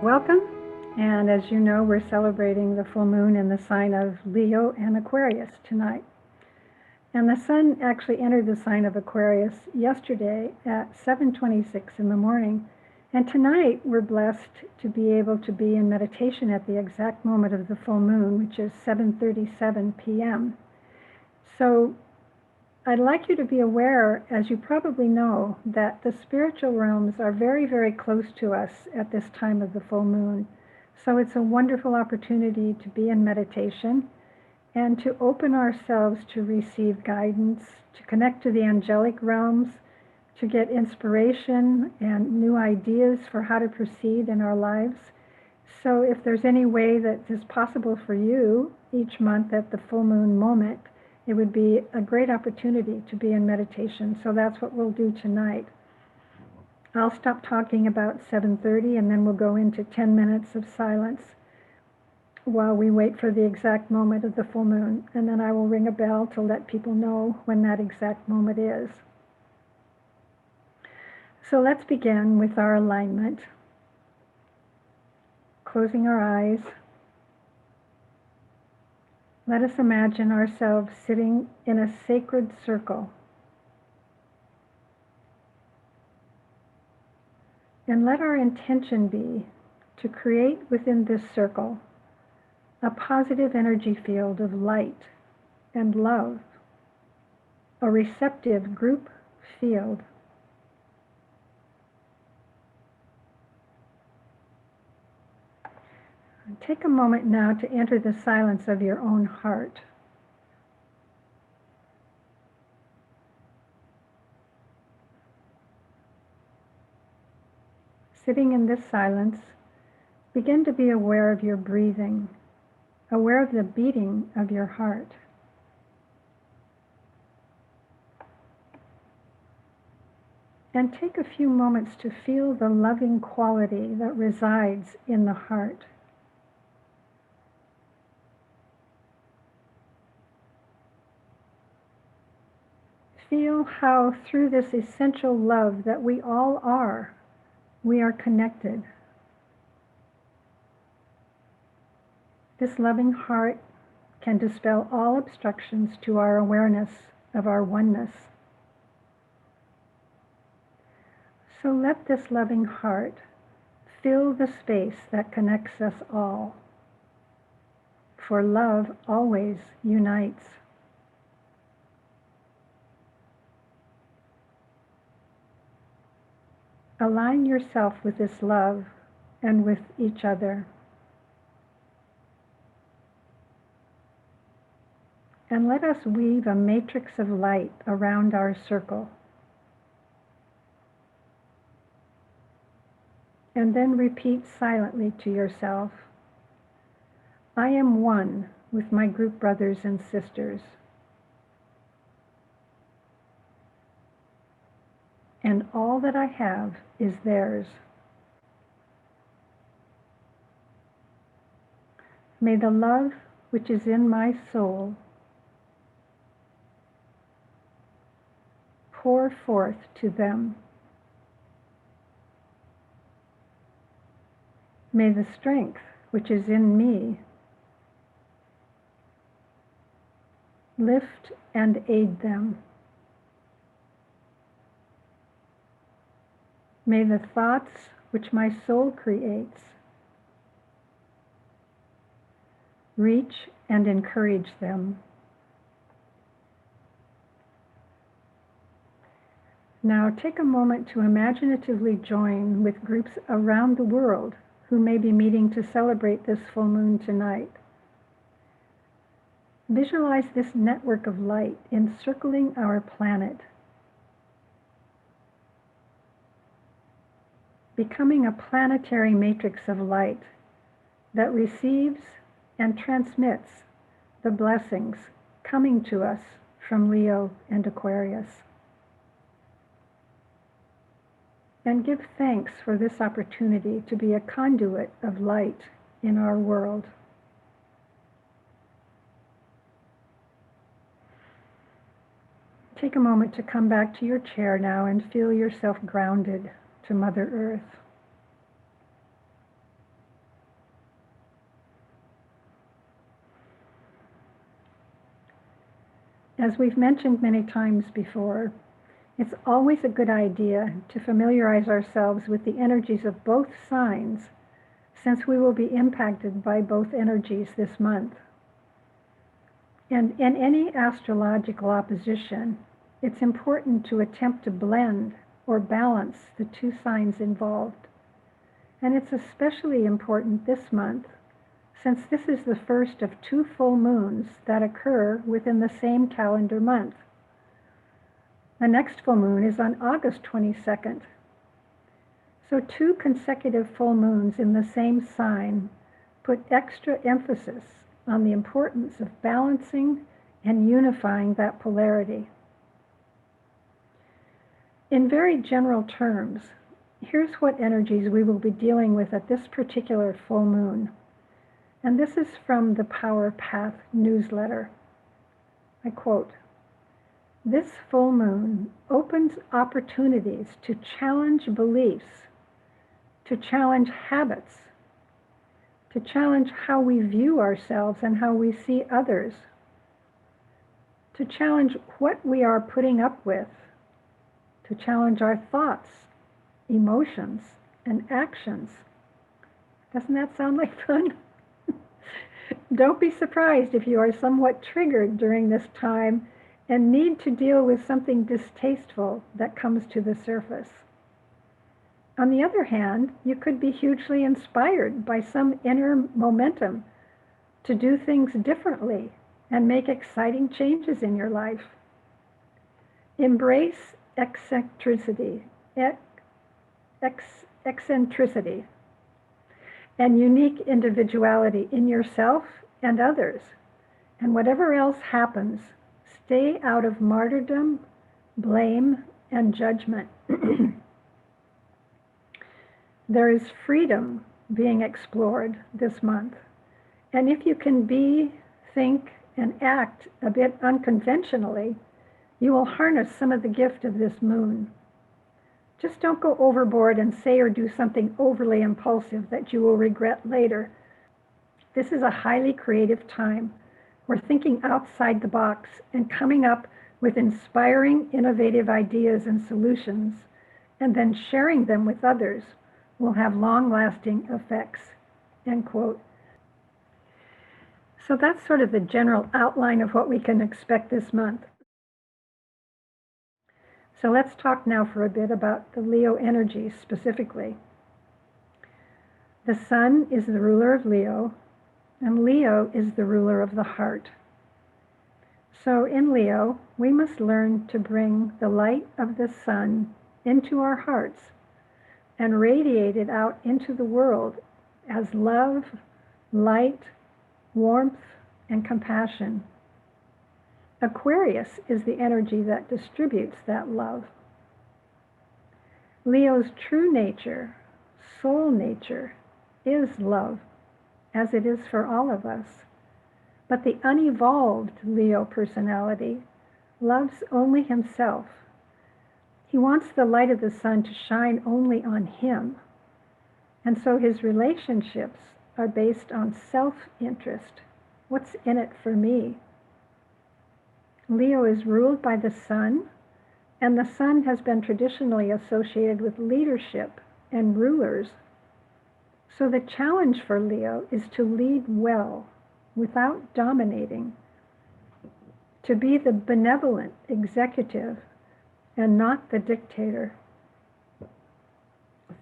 Welcome, and as you know, we're celebrating the full moon in the sign of Leo and Aquarius tonight. And the sun actually entered the sign of Aquarius yesterday at 7:26 in the morning. And tonight we're blessed to be able to be in meditation at the exact moment of the full moon, which is 7:37 p.m. So I'd like you to be aware, as you probably know, that the spiritual realms are very, very close to us at this time of the full moon. So it's a wonderful opportunity to be in meditation and to open ourselves to receive guidance, to connect to the angelic realms, to get inspiration and new ideas for how to proceed in our lives. So if there's any way that is possible for you each month at the full moon moment, it would be a great opportunity to be in meditation. So that's what we'll do tonight. I'll stop talking about 7:30 and then we'll go into 10 minutes of silence while we wait for the exact moment of the full moon. And then I will ring a bell to let people know when that exact moment is. So let's begin with our alignment. Closing our eyes. Let us imagine ourselves sitting in a sacred circle. And let our intention be to create within this circle a positive energy field of light and love, a receptive group field. Take a moment now to enter the silence of your own heart. Sitting in this silence, begin to be aware of your breathing, aware of the beating of your heart. And take a few moments to feel the loving quality that resides in the heart. Feel how through this essential love that we all are, we are connected. This loving heart can dispel all obstructions to our awareness of our oneness. So let this loving heart fill the space that connects us all. For love always unites. Align yourself with this love and with each other. And let us weave a matrix of light around our circle. And then repeat silently to yourself, I am one with my group brothers and sisters. And all that I have is theirs. May the love which is in my soul pour forth to them. May the strength which is in me lift and aid them. May the thoughts which my soul creates reach and encourage them. Now take a moment to imaginatively join with groups around the world who may be meeting to celebrate this full moon tonight. Visualize this network of light encircling our planet, becoming a planetary matrix of light that receives and transmits the blessings coming to us from Leo and Aquarius. And give thanks for this opportunity to be a conduit of light in our world. Take a moment to come back to your chair now and feel yourself grounded to Mother Earth. As we've mentioned many times before, it's always a good idea to familiarize ourselves with the energies of both signs, since we will be impacted by both energies this month. And in any astrological opposition, it's important to attempt to blend or balance the two signs involved. And it's especially important this month, since this is the first of two full moons that occur within the same calendar month. The next full moon is on August 22nd. So two consecutive full moons in the same sign put extra emphasis on the importance of balancing and unifying that polarity. In very general terms, here's what energies we will be dealing with at this particular full moon. And this is from the Power Path newsletter. I quote, "This full moon opens opportunities to challenge beliefs, to challenge habits, to challenge how we view ourselves and how we see others, to challenge what we are putting up with, to challenge our thoughts, emotions, and actions." Doesn't that sound like fun? Don't be surprised if you are somewhat triggered during this time and need to deal with something distasteful that comes to the surface. On the other hand, you could be hugely inspired by some inner momentum to do things differently and make exciting changes in your life. Embrace eccentricity and unique individuality in yourself and others. And whatever else happens, stay out of martyrdom, blame, and judgment. There is freedom being explored this month. And if you can be, think, and act a bit unconventionally, you will harness some of the gift of this moon. Just don't go overboard and say or do something overly impulsive that you will regret later. This is a highly creative time where thinking outside the box and coming up with inspiring, innovative ideas and solutions, and then sharing them with others, will have long-lasting effects, end quote. So that's sort of the general outline of what we can expect this month. So let's talk now for a bit about the Leo energies specifically. The Sun is the ruler of Leo, and Leo is the ruler of the heart. So in Leo, we must learn to bring the light of the Sun into our hearts and radiate it out into the world as love, light, warmth, and compassion. Aquarius is the energy that distributes that love. Leo's true nature, soul nature, is love, as it is for all of us. But the unevolved Leo personality loves only himself. He wants the light of the sun to shine only on him. And so his relationships are based on self-interest. What's in it for me? Leo is ruled by the sun, and the sun has been traditionally associated with leadership and rulers. So the challenge for Leo is to lead well without dominating, to be the benevolent executive and not the dictator.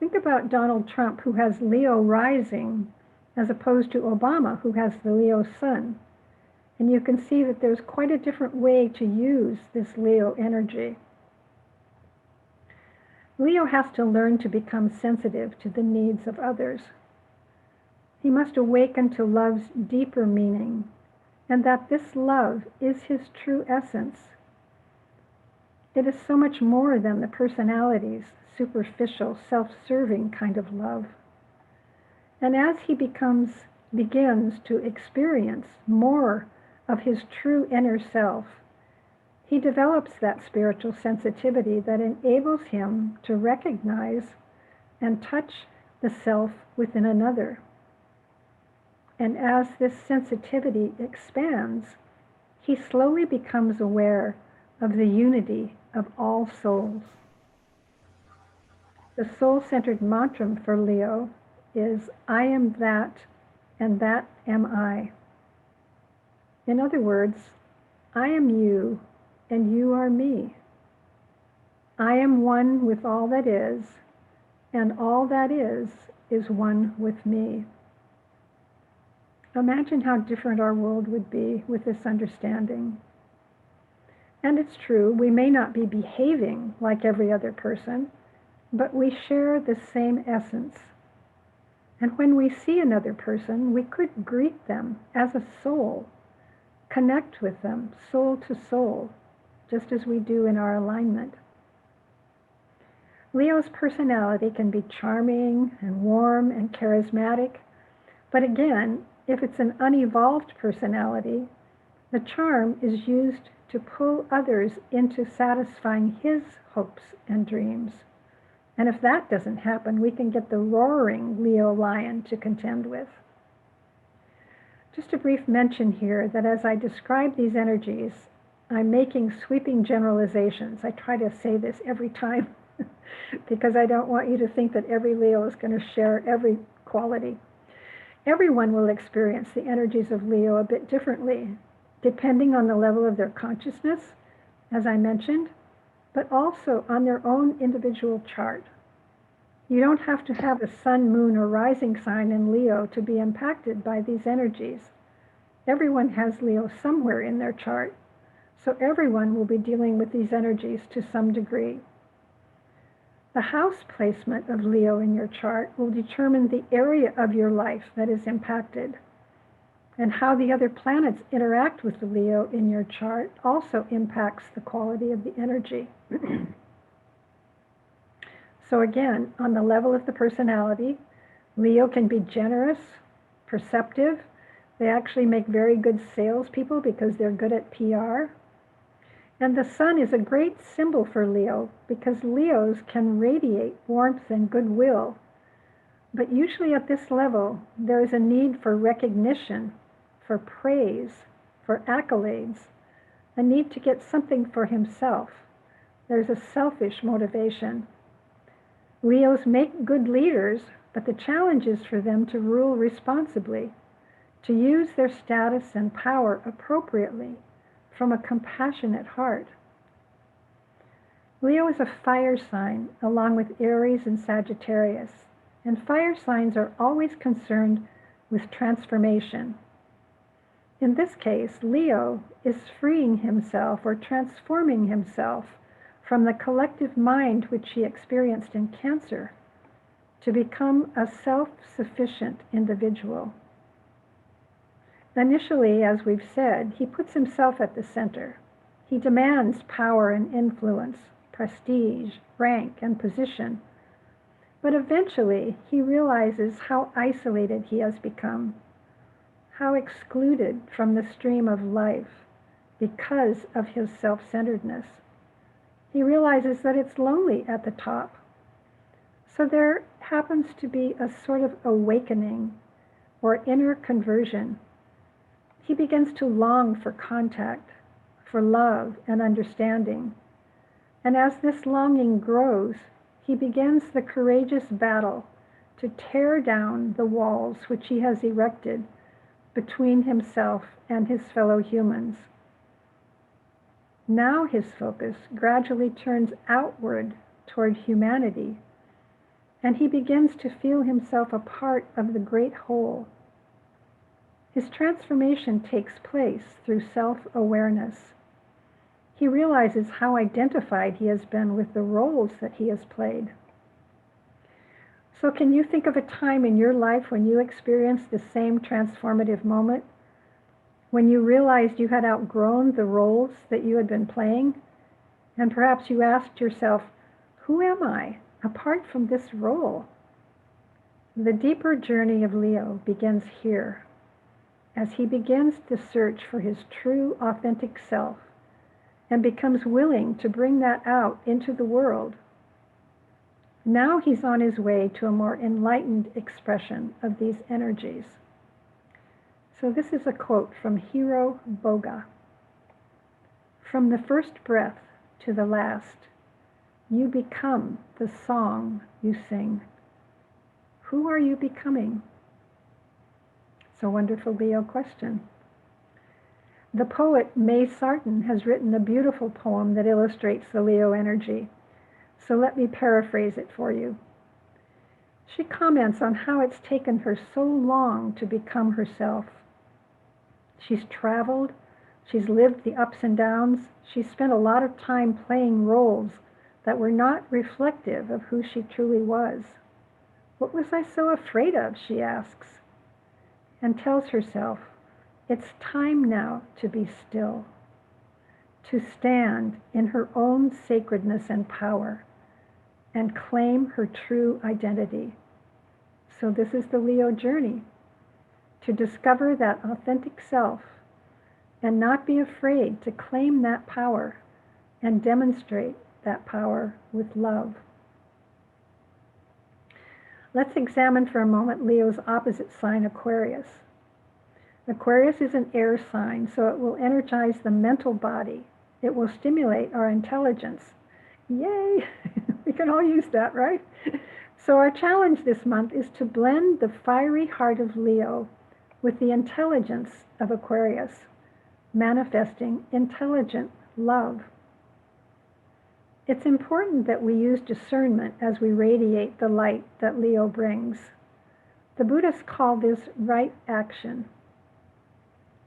Think about Donald Trump, who has Leo rising, as opposed to Obama, who has the Leo sun. And you can see that there's quite a different way to use this Leo energy. Leo has to learn to become sensitive to the needs of others. He must awaken to love's deeper meaning, and that this love is his true essence. It is so much more than the personality's superficial, self-serving kind of love. And as he begins to experience more of his true inner self, he develops that spiritual sensitivity that enables him to recognize and touch the self within another. And as this sensitivity expands, he slowly becomes aware of the unity of all souls. The soul-centered mantra for Leo is, I am that, and that am I. In other words, I am you, and you are me. I am one with all that is, and all that is one with me. Imagine how different our world would be with this understanding. And it's true, we may not be behaving like every other person, but we share the same essence. And when we see another person, we could greet them as a soul, connect with them soul to soul, just as we do in our alignment. Leo's personality can be charming and warm and charismatic, but again, if it's an unevolved personality, the charm is used to pull others into satisfying his hopes and dreams. And if that doesn't happen, we can get the roaring Leo lion to contend with. Just a brief mention here that as I describe these energies, I'm making sweeping generalizations. I try to say this every time because I don't want you to think that every Leo is going to share every quality. Everyone will experience the energies of Leo a bit differently, depending on the level of their consciousness, as I mentioned, but also on their own individual chart. You don't have to have a sun, moon, or rising sign in Leo to be impacted by these energies. Everyone has Leo somewhere in their chart, so everyone will be dealing with these energies to some degree. The house placement of Leo in your chart will determine the area of your life that is impacted. And how the other planets interact with the Leo in your chart also impacts the quality of the energy. So again, on the level of the personality, Leo can be generous, perceptive. They actually make very good salespeople because they're good at PR. And the sun is a great symbol for Leo because Leos can radiate warmth and goodwill. But usually at this level, there is a need for recognition, for praise, for accolades, a need to get something for himself. There's a selfish motivation. Leos make good leaders, but the challenge is for them to rule responsibly, to use their status and power appropriately, from a compassionate heart. Leo is a fire sign along with Aries and Sagittarius, and fire signs are always concerned with transformation. In this case, Leo is freeing himself or transforming himself from the collective mind which he experienced in Cancer to become a self-sufficient individual. Initially, as we've said, he puts himself at the center. He demands power and influence, prestige, rank, and position. But eventually, he realizes how isolated he has become, how excluded from the stream of life because of his self-centeredness. He realizes that it's lonely at the top. So there happens to be a sort of awakening or inner conversion. He begins to long for contact, for love and understanding. And as this longing grows, he begins the courageous battle to tear down the walls which he has erected between himself and his fellow humans. Now his focus gradually turns outward toward humanity, and he begins to feel himself a part of the great whole. His transformation takes place through self-awareness. He realizes how identified he has been with the roles that he has played. So can you think of a time in your life when you experienced the same transformative moment? When you realized you had outgrown the roles that you had been playing? And perhaps you asked yourself, who am I apart from this role? The deeper journey of Leo begins here, as he begins the search for his true, authentic self and becomes willing to bring that out into the world. Now he's on his way to a more enlightened expression of these energies. So this is a quote from Hiro Boga. From the first breath to the last, you become the song you sing. Who are you becoming? It's a wonderful Leo question. The poet May Sarton has written a beautiful poem that illustrates the Leo energy. So let me paraphrase it for you. She comments on how it's taken her so long to become herself. She's traveled, she's lived the ups and downs, she's spent a lot of time playing roles that were not reflective of who she truly was. What was I so afraid of, she asks, and tells herself, it's time now to be still, to stand in her own sacredness and power, and claim her true identity. So this is the Leo journey, to discover that authentic self and not be afraid to claim that power and demonstrate that power with love. Let's examine for a moment Leo's opposite sign, Aquarius. Aquarius is an air sign, so it will energize the mental body. It will stimulate our intelligence. Yay! We can all use that, right? So our challenge this month is to blend the fiery heart of Leo with the intelligence of Aquarius, manifesting intelligent love. It's important that we use discernment as we radiate the light that Leo brings. The Buddhists call this right action.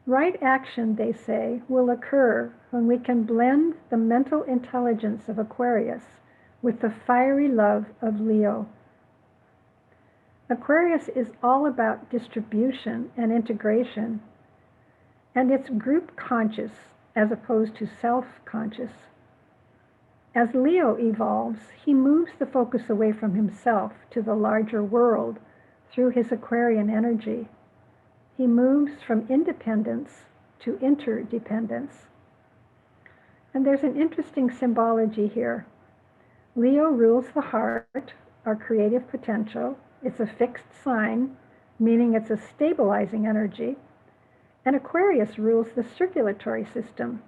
Right action, they say, will occur when we can blend the mental intelligence of Aquarius with the fiery love of Leo. Aquarius is all about distribution and integration, and it's group conscious as opposed to self-conscious. As Leo evolves, he moves the focus away from himself to the larger world through his Aquarian energy. He moves from independence to interdependence. And there's an interesting symbology here. Leo rules the heart, our creative potential. It's a fixed sign, meaning it's a stabilizing energy. And Aquarius rules the circulatory system.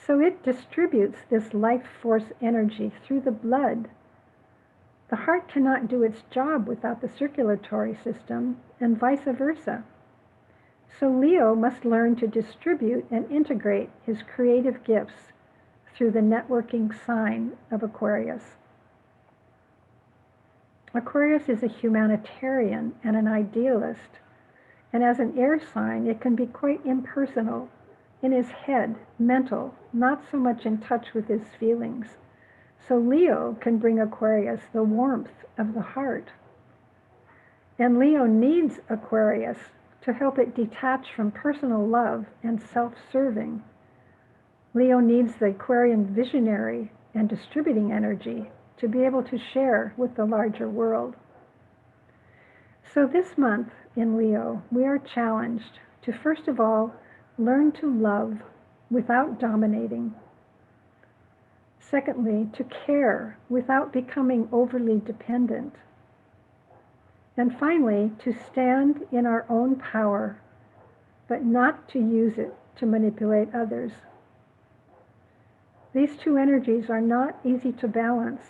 So it distributes this life force energy through the blood. The heart cannot do its job without the circulatory system, and vice versa. So Leo must learn to distribute and integrate his creative gifts through the networking sign of Aquarius. Aquarius is a humanitarian and an idealist, and as an air sign, it can be quite impersonal, in his head, mental, not so much in touch with his feelings. So Leo can bring Aquarius the warmth of the heart. And Leo needs Aquarius to help it detach from personal love and self-serving. Leo needs the Aquarian visionary and distributing energy to be able to share with the larger world. So this month in Leo, we are challenged to first of all learn to love without dominating. Secondly, to care without becoming overly dependent. And finally, to stand in our own power, but not to use it to manipulate others. These two energies are not easy to balance,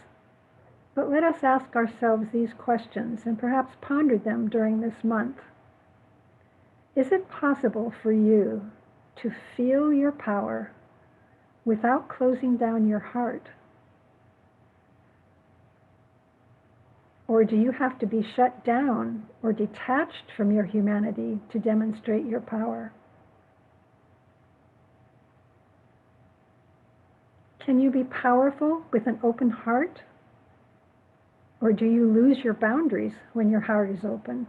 but let us ask ourselves these questions and perhaps ponder them during this month. Is it possible for you to feel your power without closing down your heart? Or do you have to be shut down or detached from your humanity to demonstrate your power? Can you be powerful with an open heart? Or do you lose your boundaries when your heart is open?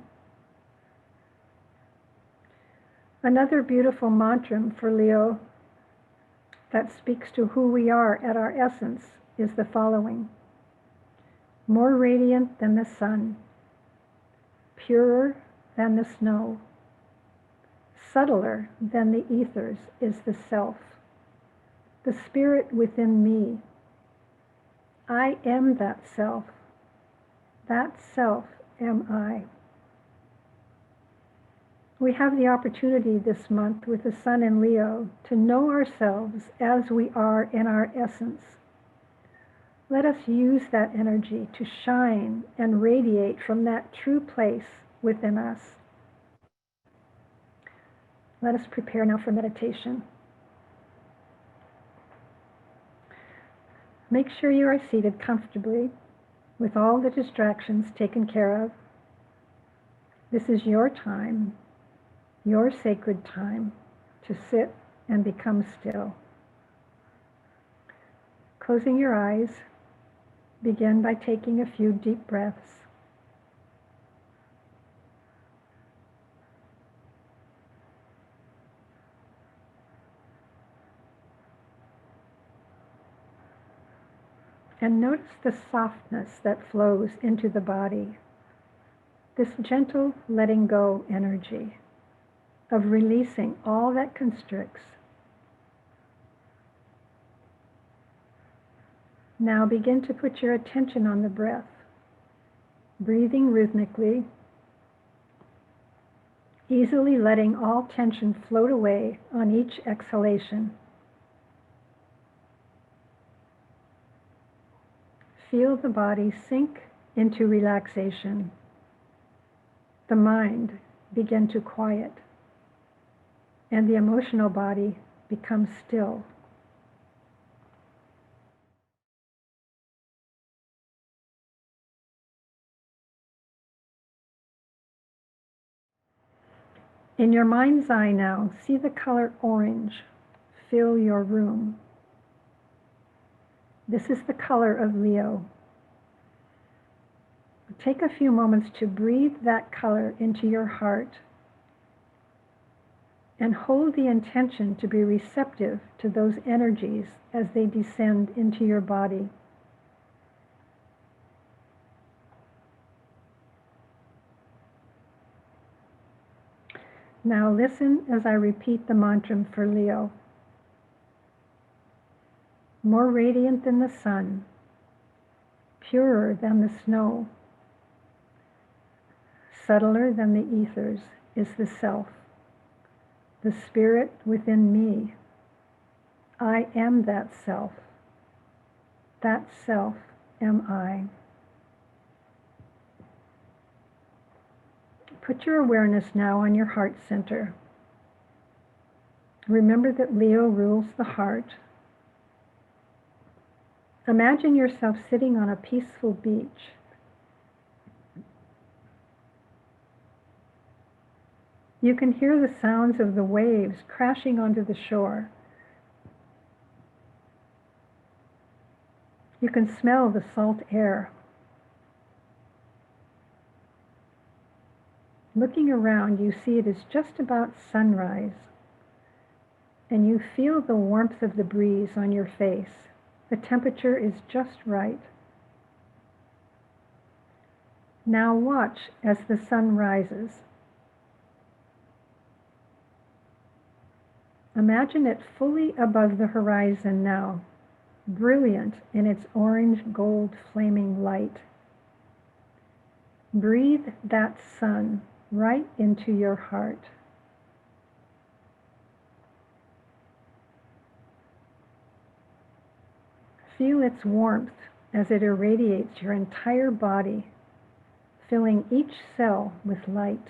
Another beautiful mantra for Leo that speaks to who we are at our essence is the following: more radiant than the sun, purer than the snow, subtler than the ethers is the self, the spirit within me. I am that self am I. We have the opportunity this month with the Sun in Leo to know ourselves as we are in our essence. Let us use that energy to shine and radiate from that true place within us. Let us prepare now for meditation. Make sure you are seated comfortably with all the distractions taken care of. This is your time, your sacred time to sit and become still. Closing your eyes, begin by taking a few deep breaths. And notice the softness that flows into the body, this gentle letting go energy of releasing all that constricts. Now begin to put your attention on the breath, breathing rhythmically, easily letting all tension float away on each exhalation. Feel the body sink into relaxation. The mind begin to quiet, and the emotional body becomes still. In your mind's eye now, see the color orange fill your room. This is the color of Leo. Take a few moments to breathe that color into your heart and hold the intention to be receptive to those energies as they descend into your body. Now listen as I repeat the mantra for Leo. More radiant than the sun, purer than the snow, subtler than the ethers is the self, the spirit within me. I am that self. That self am I. Put your awareness now on your heart center. Remember that Leo rules the heart. Imagine yourself sitting on a peaceful beach. You can hear the sounds of the waves crashing onto the shore. You can smell the salt air. Looking around, you see it is just about sunrise, and you feel the warmth of the breeze on your face. The temperature is just right. Now watch as the sun rises. Imagine it fully above the horizon now, brilliant in its orange gold flaming light. Breathe that sun right into your heart. Feel its warmth as it irradiates your entire body, filling each cell with light.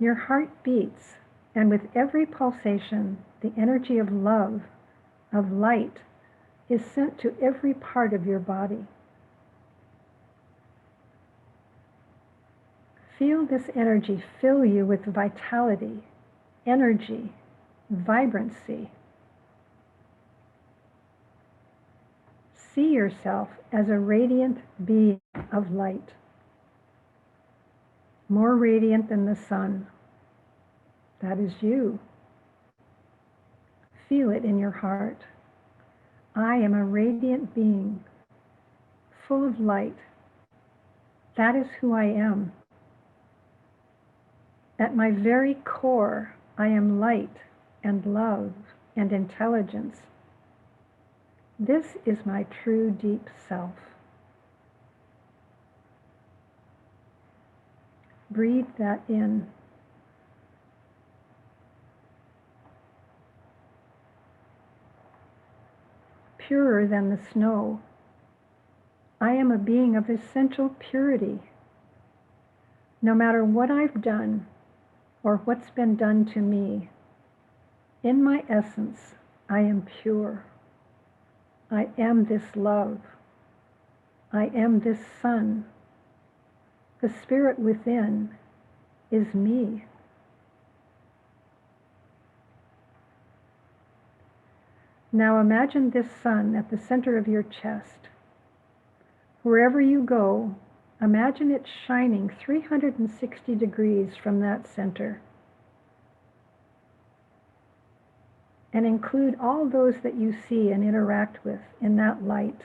Your heart beats, and with every pulsation, the energy of love, of light, is sent to every part of your body. Feel this energy fill you with vitality, energy, vibrancy. See yourself as a radiant being of light, more radiant than the sun. That is you. Feel it in your heart. I am a radiant being, full of light. That is who I am. At my very core, I am light and love and intelligence. This is my true deep self. breathe that in. Purer than the snow. I am a being of essential purity. No matter what I've done or what's been done to me, in my essence, I am pure. I am this love. I am this sun. The spirit within is me. Now imagine this sun at the center of your chest. Wherever you go, imagine it shining 360 degrees from that center. And include all those that you see and interact with in that light.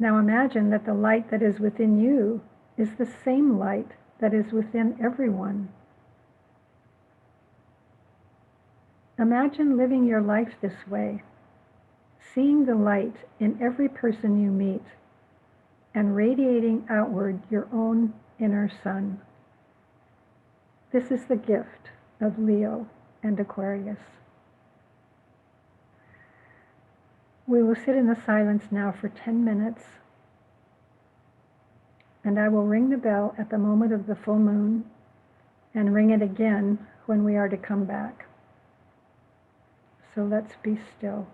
Now imagine that the light that is within you is the same light that is within everyone. Imagine living your life this way, seeing the light in every person you meet, and radiating outward your own inner sun. This is the gift of Leo and Aquarius. We will sit in the silence now for 10 minutes, and I will ring the bell at the moment of the full moon and ring it again when we are to come back. So let's be still.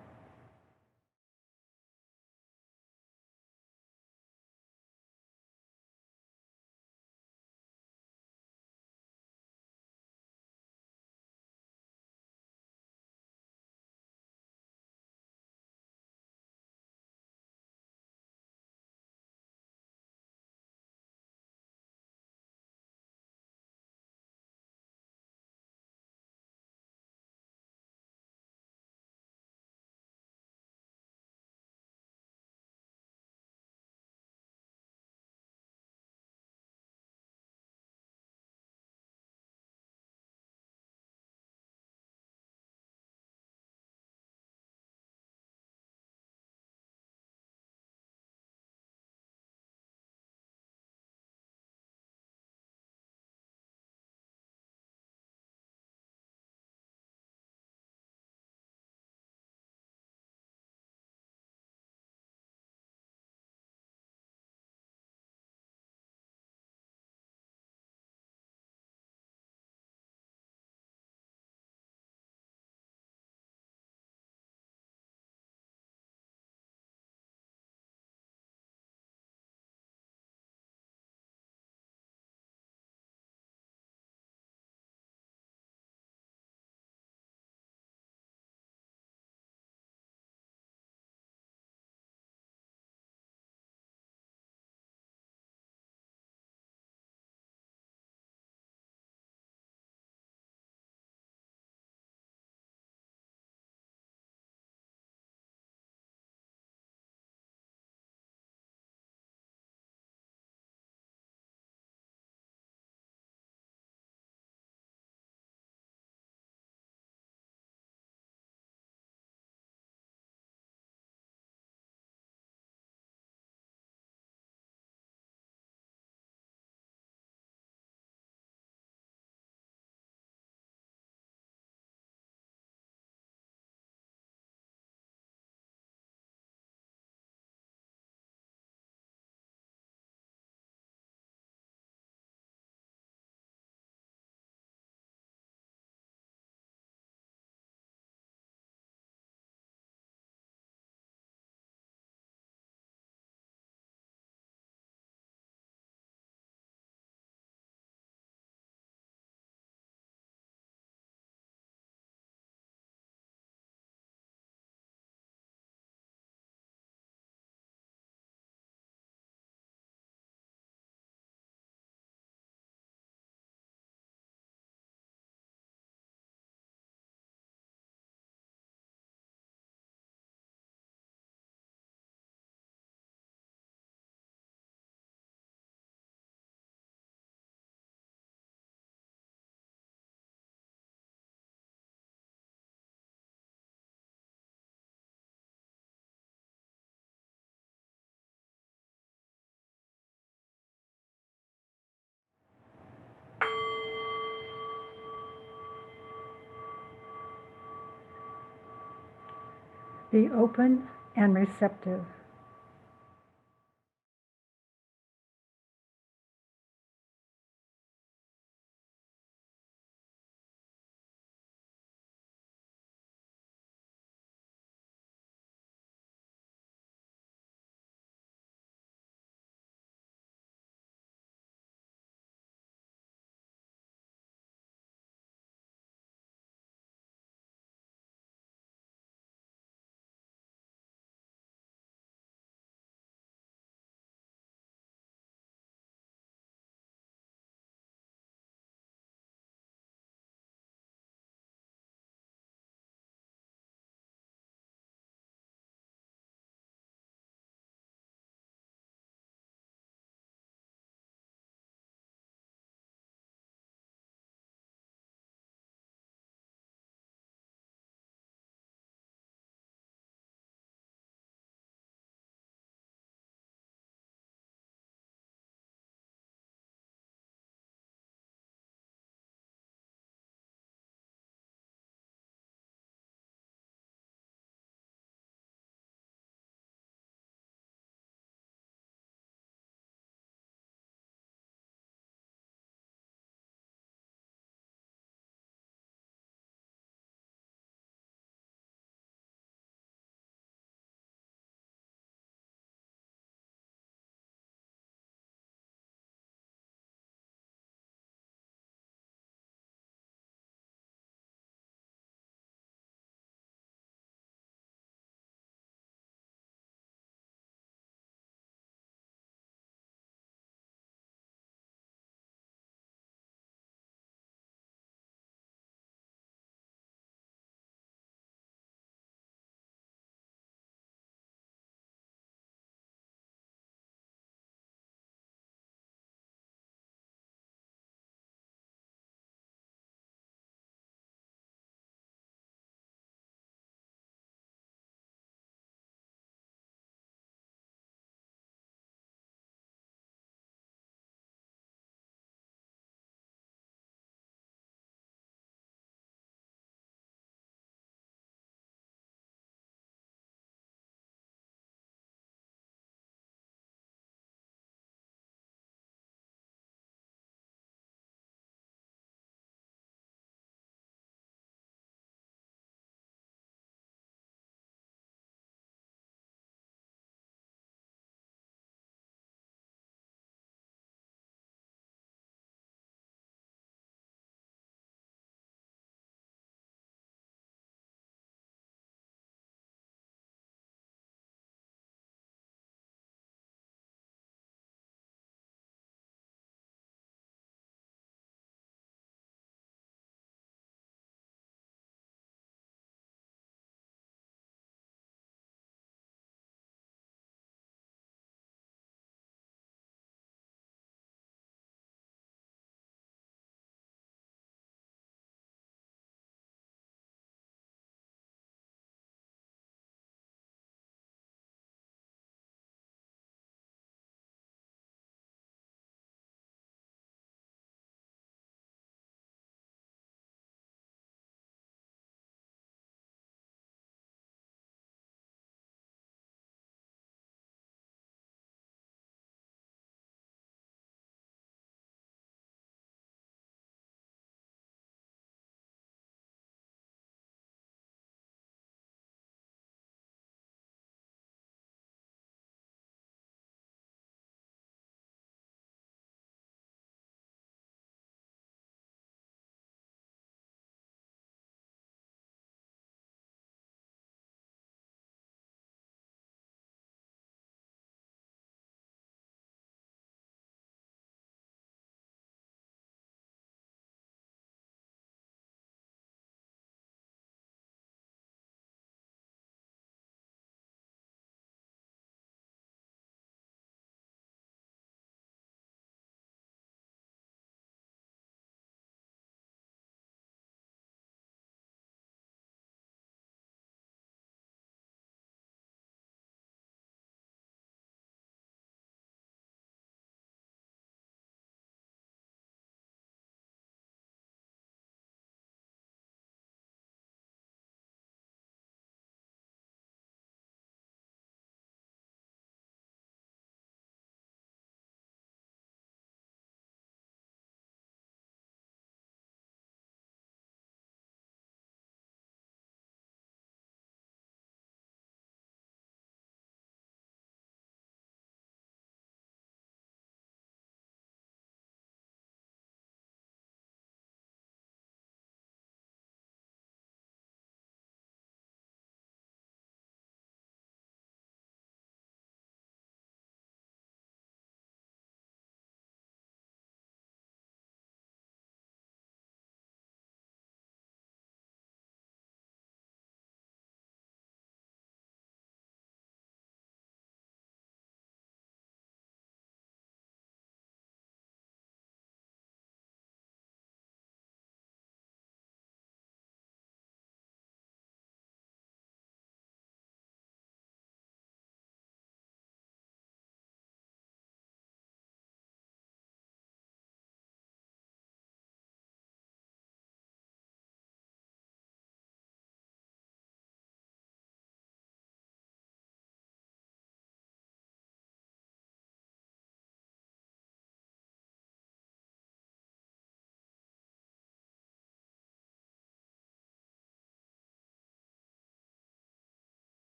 Be open and receptive.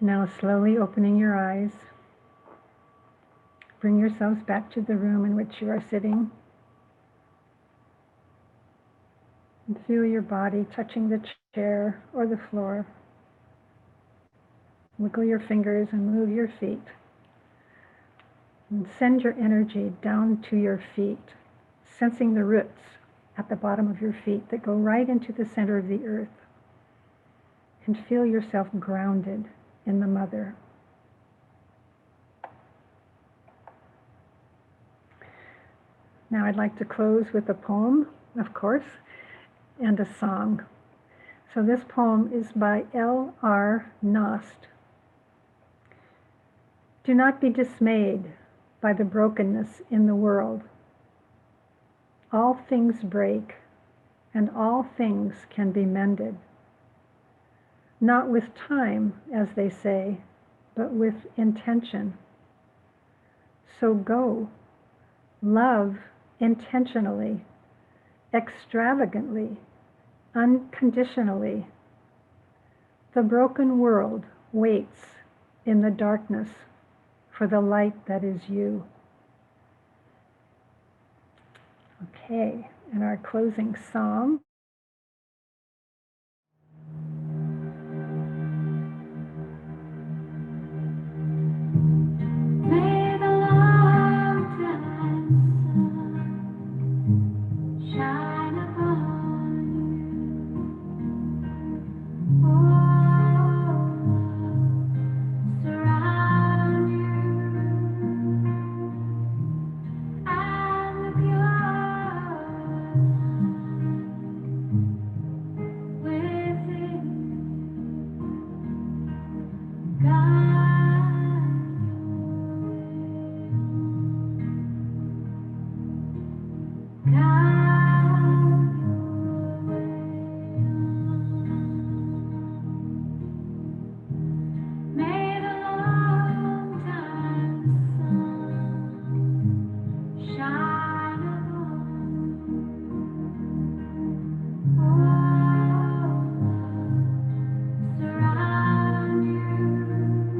Now slowly opening your eyes, bring yourselves back to the room in which you are sitting. And feel your body touching the chair or the floor. Wiggle your fingers and move your feet. And send your energy down to your feet, sensing the roots at the bottom of your feet that go right into the center of the earth. And feel yourself grounded in the mother. Now I'd like to close with a poem, of course, and a song. So this poem is by L.R. Nost. Do not be dismayed by the brokenness in the world. All things break, and all things can be mended. Not with time, as they say, but with intention. So go, love intentionally, extravagantly, unconditionally. The broken world waits in the darkness for the light that is you. Okay, and our closing psalm. May the long-time sun shine upon you. Oh, surround you, and the pure within guide May the long-time sun shine upon all, surround you,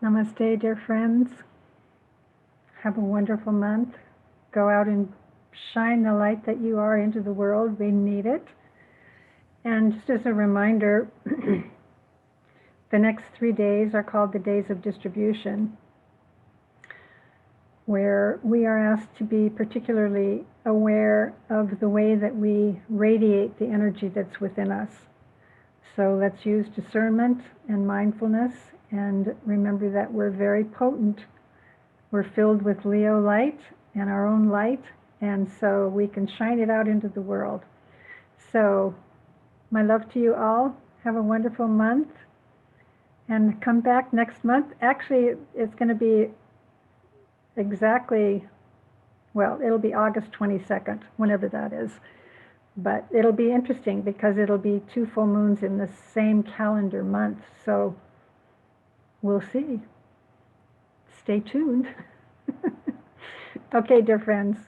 Namaste, dear friends. Have a wonderful month. Go out and shine the light that you are into the world. We need it. And just as a reminder, the next 3 days are called the days of distribution, where we are asked to be particularly aware of the way that we radiate the energy that's within us. So let's use discernment and mindfulness and remember that we're very potent. We're filled with Leo light and our own light, and so we can shine it out into the world. So my love to you all. Have a wonderful month and come back next month. Actually, it's going to be exactly, well, it'll be August 22nd, whenever that is. But it'll be interesting because it'll be 2 full moons in the same calendar month. So we'll see. Stay tuned. Okay, dear friends.